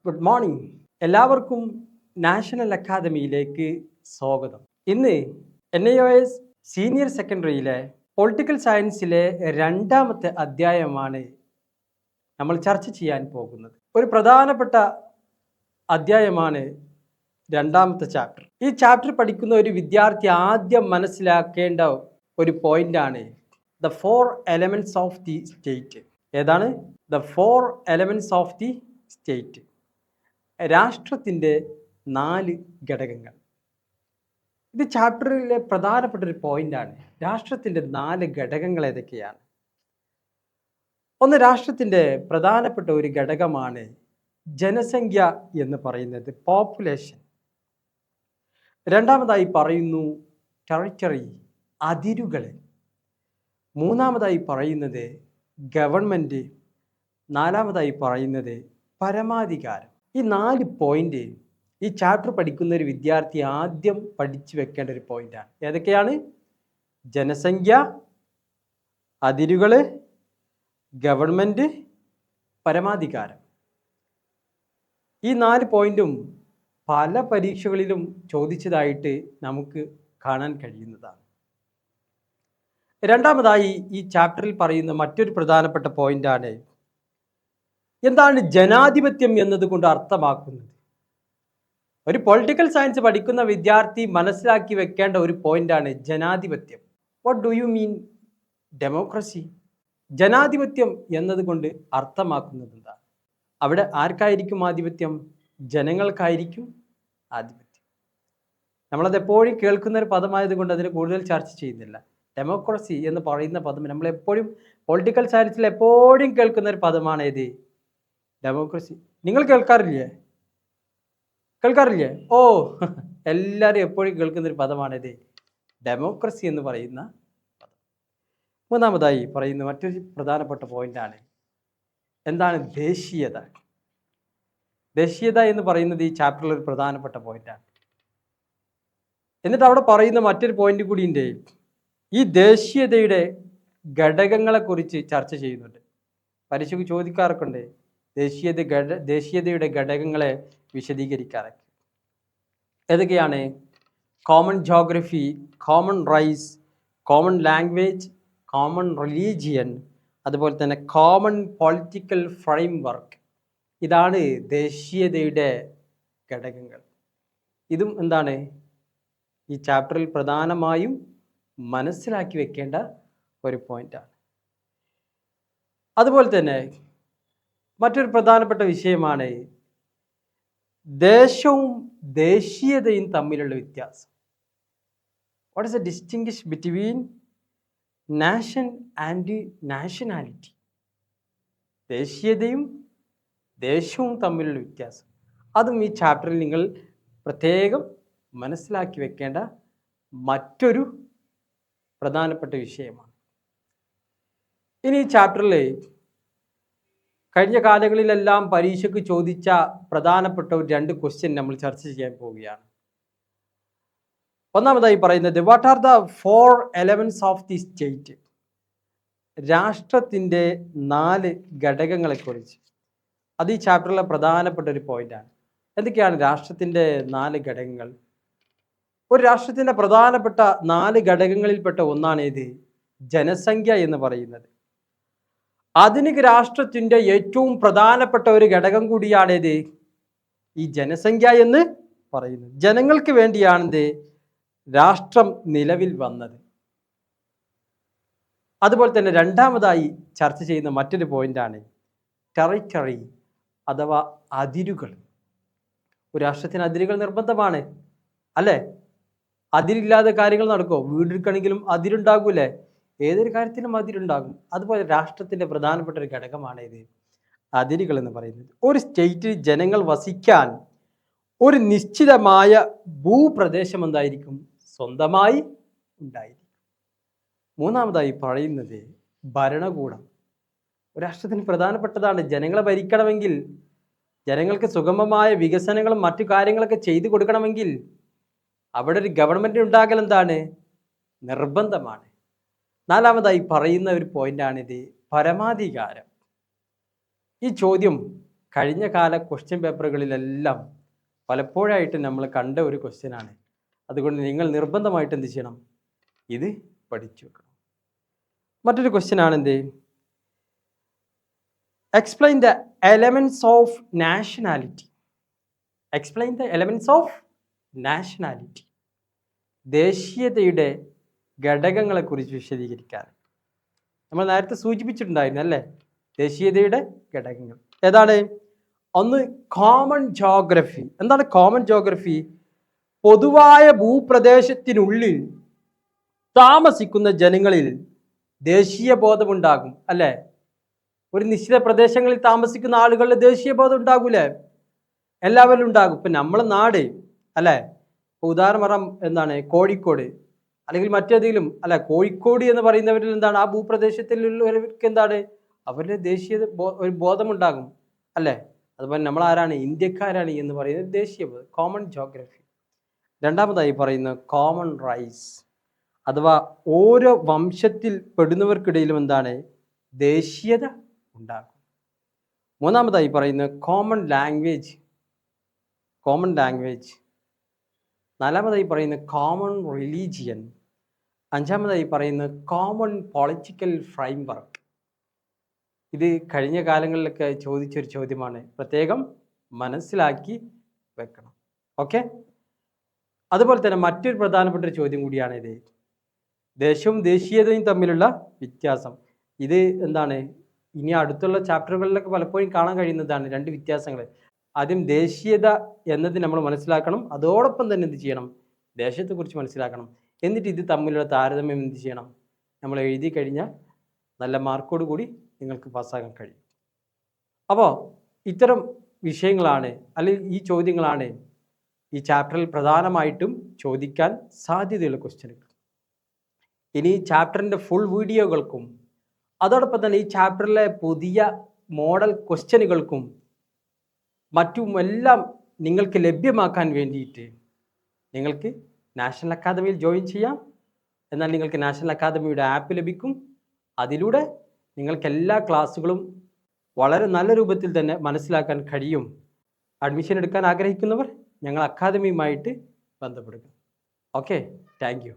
Good morning. എല്ലാവർക്കും national അക്കാദമിയിലേക്ക് സ്വാഗതം. ഇന്ന് NIOS സീനിയർ സെക്കൻഡറിയിലെ പൊളിറ്റിക്കൽ സയൻസിലെ രണ്ടാമത്തെ അധ്യായമാണ് നമ്മൾ ചർച്ച ചെയ്യാൻ പോകുന്നത്. ഒരു പ്രധാനപ്പെട്ട അധ്യായമാണ് രണ്ടാമത്തെ ചാപ്റ്റർ. ഈ ചാപ്റ്റർ പഠിക്കുന്ന ഒരു വിദ്യാർത്ഥി ആദ്യം മനസ്സിലാക്കേണ്ട ഒരു പോയിന്റാണ് the 4 elements of the state. ഏതാണ് the 4 elements of the state? രാഷ്ട്രത്തിൻ്റെ 4 ഘടകങ്ങൾ. ഇത് ചാപ്റ്ററിലെ പ്രധാനപ്പെട്ട ഒരു പോയിന്റാണ്. രാഷ്ട്രത്തിൻ്റെ 4 ഘടകങ്ങൾ ഏതൊക്കെയാണ്? ഒന്ന്, രാഷ്ട്രത്തിൻ്റെ പ്രധാനപ്പെട്ട ഒരു ഘടകമാണ് ജനസംഖ്യ എന്ന് പറയുന്നത്, പോപ്പുലേഷൻ. രണ്ടാമതായി പറയുന്നു ടെറിറ്ററി, അതിരുകൾ. മൂന്നാമതായി പറയുന്നത് ഗവൺമെൻറ്. നാലാമതായി പറയുന്നത് പരമാധികാരം. ഈ 4 പോയിന്റ് ഈ ചാപ്റ്റർ പഠിക്കുന്ന ഒരു വിദ്യാർത്ഥി ആദ്യം പഠിച്ചു വെക്കേണ്ട ഒരു പോയിന്റാണ്. ഏതൊക്കെയാണ്? ജനസംഖ്യ, അതിരുകൾ, ഗവൺമെൻറ്, പരമാധികാരം. ഈ 4 പോയിന്റും പല പരീക്ഷകളിലും ചോദിച്ചതായിട്ട് നമുക്ക് കാണാൻ കഴിയുന്നതാണ്. രണ്ടാമതായി ഈ ചാപ്റ്ററിൽ പറയുന്ന മറ്റൊരു പ്രധാനപ്പെട്ട പോയിന്റാണ് എന്താണ് ജനാധിപത്യം എന്നതുകൊണ്ട് അർത്ഥമാക്കുന്നത്. ഒരു പൊളിറ്റിക്കൽ സയൻസ് പഠിക്കുന്ന വിദ്യാർത്ഥി മനസ്സിലാക്കി വെക്കേണ്ട ഒരു പോയിന്റാണ് ജനാധിപത്യം. What do you mean democracy? ജനാധിപത്യം എന്നതുകൊണ്ട് അർത്ഥമാക്കുന്നത് എന്താ? അവിടെ ആർക്കായിരിക്കും ആധിപത്യം? ജനങ്ങൾക്കായിരിക്കും ആധിപത്യം. നമ്മളത് എപ്പോഴും കേൾക്കുന്ന ഒരു പദമായതുകൊണ്ട് അതിന് കൂടുതൽ ചർച്ച ചെയ്യുന്നില്ല. ഡെമോക്രസി എന്ന് പറയുന്ന പദം നമ്മളെപ്പോഴും പൊളിറ്റിക്കൽ സയൻസിൽ എപ്പോഴും കേൾക്കുന്ന ഒരു പദമാണ് ഏത്? ഡെമോക്രസി. നിങ്ങൾ കേൾക്കാറില്ലേ? ഓ, എല്ലാവരും എപ്പോഴും കേൾക്കുന്ന ഒരു പദമാണിത്, ഡെമോക്രസി എന്ന് പറയുന്ന പദം. മൂന്നാമതായി പറയുന്ന മറ്റൊരു പ്രധാനപ്പെട്ട പോയിന്റാണ് എന്താണ് ദേശീയത. ദേശീയത എന്ന് പറയുന്നത് ഈ ചാപ്റ്ററിൽ ഒരു പ്രധാനപ്പെട്ട പോയിന്റാണ്. എന്നിട്ട് അവിടെ പറയുന്ന മറ്റൊരു പോയിന്റ് കൂടിയുണ്ട്. ഈ ദേശീയതയുടെ ഘടകങ്ങളെക്കുറിച്ച് ചർച്ച ചെയ്യുന്നുണ്ട്. പരീക്ഷയ്ക്ക് ചോദിക്കാറൊക്കെ ഉണ്ട് ദേശീയതയുടെ ഘടകങ്ങളെ വിശദീകരിക്കാറൊക്കെ. ഏതൊക്കെയാണ്? Common geography, common race, common language, common religion, അതുപോലെ തന്നെ കോമൺ പൊളിറ്റിക്കൽ ഫ്രെയിംവർക്ക്. ഇതാണ് ദേശീയതയുടെ ഘടകങ്ങൾ. ഇതും എന്താണ് ഈ ചാപ്റ്ററിൽ പ്രധാനമായും മനസ്സിലാക്കി വെക്കേണ്ട ഒരു പോയിന്റാണ്. അതുപോലെ തന്നെ മറ്റൊരു പ്രധാനപ്പെട്ട വിഷയമാണ് ദേശവും ദേശീയതയും തമ്മിലുള്ള വ്യത്യാസം. What is the distinguish between nation and nationality? ദേശീയതയും ദേശവും തമ്മിലുള്ള വ്യത്യാസം, അതും ഈ ചാപ്റ്ററിൽ നിങ്ങൾ പ്രത്യേകം മനസ്സിലാക്കി വെക്കേണ്ട മറ്റൊരു പ്രധാനപ്പെട്ട വിഷയമാണ്. ഇനി ഈ ചാപ്റ്ററിൽ കഴിഞ്ഞ കാലങ്ങളിലെല്ലാം പരീക്ഷയ്ക്ക് ചോദിച്ച പ്രധാനപ്പെട്ട ഒരു 2 ക്വസ്റ്റ്യൻ നമ്മൾ ചർച്ച ചെയ്യാൻ പോവുകയാണ്. ഒന്നാമതായി പറയുന്നത് what are the 4 elements of the state? രാഷ്ട്രത്തിൻ്റെ 4 ഘടകങ്ങളെക്കുറിച്ച്. അത് ഈ ചാപ്റ്ററിലെ പ്രധാനപ്പെട്ട ഒരു പോയിന്റാണ്. എന്തൊക്കെയാണ് രാഷ്ട്രത്തിൻ്റെ 4 ഘടകങ്ങൾ? ഒരു രാഷ്ട്രത്തിൻ്റെ പ്രധാനപ്പെട്ട 4 ഘടകങ്ങളിൽപ്പെട്ട ഒന്നാണ് ഏത്? ജനസംഖ്യ എന്ന് പറയുന്നത്. ആധുനിക രാഷ്ട്രത്തിൻ്റെ ഏറ്റവും പ്രധാനപ്പെട്ട ഒരു ഘടകം കൂടിയാണേത്? ഈ ജനസംഖ്യ എന്ന് പറയുന്നത്. ജനങ്ങൾക്ക് വേണ്ടിയാണെന്ത് രാഷ്ട്രം നിലവിൽ വന്നത്. അതുപോലെ തന്നെ രണ്ടാമതായി ചർച്ച ചെയ്യുന്ന മറ്റൊരു പോയിന്റാണ് ടെറിറ്ററി അഥവാ അതിരുകൾ. ഒരു രാഷ്ട്രത്തിന് അതിരുകൾ നിർബന്ധമാണ്, അല്ലേ? അതിരില്ലാതെ കാര്യങ്ങൾ നടക്കുമോ? വീടെടുക്കണമെങ്കിലും അതിരുണ്ടാകൂലേ? ഏതൊരു കാര്യത്തിലും അതിരുണ്ടാകും. അതുപോലെ രാഷ്ട്രത്തിൻ്റെ പ്രധാനപ്പെട്ട ഒരു ഘടകമാണ് ഇത് അതിരുകൾ എന്ന് പറയുന്നത്. ഒരു സ്റ്റേറ്റിൽ ജനങ്ങൾ വസിക്കാൻ ഒരു നിശ്ചിതമായ ഭൂപ്രദേശം എന്തായിരിക്കും? സ്വന്തമായി ഉണ്ടായിരിക്കും. മൂന്നാമതായി പറയുന്നത് ഭരണകൂടം. ഒരു രാഷ്ട്രത്തിന് പ്രധാനപ്പെട്ടതാണ്. ജനങ്ങളെ ഭരിക്കണമെങ്കിൽ, ജനങ്ങൾക്ക് സുഗമമായ വികസനങ്ങളും മറ്റു കാര്യങ്ങളൊക്കെ ചെയ്തു കൊടുക്കണമെങ്കിൽ അവിടെ ഒരു ഗവൺമെൻറ് ഉണ്ടാകൽ എന്താണ്? നിർബന്ധമാണ്. നാലാമതായി പറയുന്ന ഒരു പോയിന്റാണിത് പരമാധികാരം. ഈ ചോദ്യം കഴിഞ്ഞ കാല ക്വസ്റ്റ്യൻ പേപ്പറുകളിലെല്ലാം പലപ്പോഴായിട്ട് നമ്മൾ കണ്ട ഒരു ക്വസ്റ്റ്യനാണ്. അതുകൊണ്ട് നിങ്ങൾ നിർബന്ധമായിട്ട് എന്ത് ചെയ്യണം? ഇത് പഠിച്ചു വെക്കണം. മറ്റൊരു ക്വസ്റ്റ്യൻ ആണ് എന്ത്? Explain the elements of nationality. Explain the elements of nationality. ദേശീയതയുടെ ഘടകങ്ങളെക്കുറിച്ച് വിശദീകരിക്കാൻ നമ്മൾ നേരത്തെ സൂചിപ്പിച്ചിട്ടുണ്ടായിരുന്നു അല്ലേ? ദേശീയതയുടെ ഘടകങ്ങൾ ഏതാണ്? ഒന്ന് കോമൺ ജോഗ്രഫി. എന്താണ് കോമൺ ജോഗ്രഫി? പൊതുവായ ഭൂപ്രദേശത്തിനുള്ളിൽ താമസിക്കുന്ന ജനങ്ങളിൽ ദേശീയ ബോധമുണ്ടാകും അല്ലേ? ഒരു നിശ്ചിത പ്രദേശങ്ങളിൽ താമസിക്കുന്ന ആളുകളുടെ ദേശീയ ബോധം ഉണ്ടാകൂലേ? എല്ലാവരും ഉണ്ടാകും. ഇപ്പം നമ്മളെ നാട് അല്ലേ, ഉദാഹരണം പറയാം, എന്താണ് കോഴിക്കോട് അല്ലെങ്കിൽ മറ്റേതെങ്കിലും അല്ല, കോഴിക്കോട് എന്ന് പറയുന്നവരിൽ എന്താണ് ആ ഭൂപ്രദേശത്തിലുള്ളവർക്ക് എന്താണ് അവരുടെ ദേശീയ ഒരു ബോധമുണ്ടാകും അല്ലേ? അതുപോലെ നമ്മൾ ആരാണ്? ഇന്ത്യക്കാരാണ് എന്ന് പറയുന്നത് ദേശീയ ബോധം, കോമൺ ജോഗ്രഫി. രണ്ടാമതായി പറയുന്നത് കോമൺ റൈസ്, അഥവാ ഓരോ വംശത്തിൽ പെടുന്നവർക്കിടയിലും എന്താണ് ദേശീയത ഉണ്ടാകും. മൂന്നാമതായി പറയുന്നത് കോമൺ ലാംഗ്വേജ്, കോമൺ ലാംഗ്വേജ്. നാലാമതായി പറയുന്നത് കോമൺ റിലീജിയൻ. അഞ്ചാമതായി പറയുന്നത് കോമൺ പൊളിറ്റിക്കൽ ഫ്രെയിംവർക്ക്. ഇത് കഴിഞ്ഞ കാലങ്ങളിലൊക്കെ ചോദിച്ചൊരു ചോദ്യമാണ്, പ്രത്യേകം മനസ്സിലാക്കി വെക്കണം. ഓക്കെ. അതുപോലെ തന്നെ മറ്റൊരു പ്രധാനപ്പെട്ട ഒരു ചോദ്യം കൂടിയാണ് ഇത്, ദേശവും ദേശീയതയും തമ്മിലുള്ള വ്യത്യാസം. ഇത് എന്താണ് ഇനി അടുത്തുള്ള ചാപ്റ്ററുകളിലൊക്കെ പലപ്പോഴും കാണാൻ കഴിയുന്നതാണ് രണ്ട് വ്യത്യാസങ്ങൾ. ആദ്യം ദേശീയത എന്നത് നമ്മൾ മനസ്സിലാക്കണം, അതോടൊപ്പം തന്നെ എന്ത് ചെയ്യണം? ദേശത്തെക്കുറിച്ച് മനസ്സിലാക്കണം. എന്നിട്ട് ഇത് തമ്മിലുള്ള താരതമ്യം എന്ത് ചെയ്യണം? നമ്മൾ എഴുതി കഴിഞ്ഞാൽ നല്ല മാർക്കോട് കൂടി നിങ്ങൾക്ക് പാസ്സാകാൻ കഴിയും. അപ്പോൾ ഇത്തരം വിഷയങ്ങളാണ് അല്ലെങ്കിൽ ഈ ചോദ്യങ്ങളാണ് ഈ ചാപ്റ്ററിൽ പ്രധാനമായിട്ടും ചോദിക്കാൻ സാധ്യതയുള്ള ക്വസ്റ്റ്യനുകൾ. ഇനി ചാപ്റ്ററിൻ്റെ ഫുൾ വീഡിയോകൾക്കും അതോടൊപ്പം തന്നെ ഈ ചാപ്റ്ററിലെ പുതിയ മോഡൽ ക്വസ്റ്റ്യനുകൾക്കും മറ്റുമെല്ലാം നിങ്ങൾക്ക് ലഭ്യമാക്കാൻ വേണ്ടിയിട്ട് നിങ്ങൾക്ക് നാഷണൽ അക്കാദമിയിൽ ജോയിൻ ചെയ്യാം. എന്നാൽ നിങ്ങൾക്ക് നാഷണൽ അക്കാദമിയുടെ ആപ്പ് ലഭിക്കും. അതിലൂടെ നിങ്ങൾക്ക് എല്ലാ ക്ലാസ്സുകളും വളരെ നല്ല രൂപത്തിൽ തന്നെ മനസ്സിലാക്കാൻ കഴിയും. അഡ്മിഷൻ എടുക്കാൻ ആഗ്രഹിക്കുന്നവർ ഞങ്ങൾ അക്കാദമിയുമായിട്ട് ബന്ധപ്പെടുക. Okay, thank you.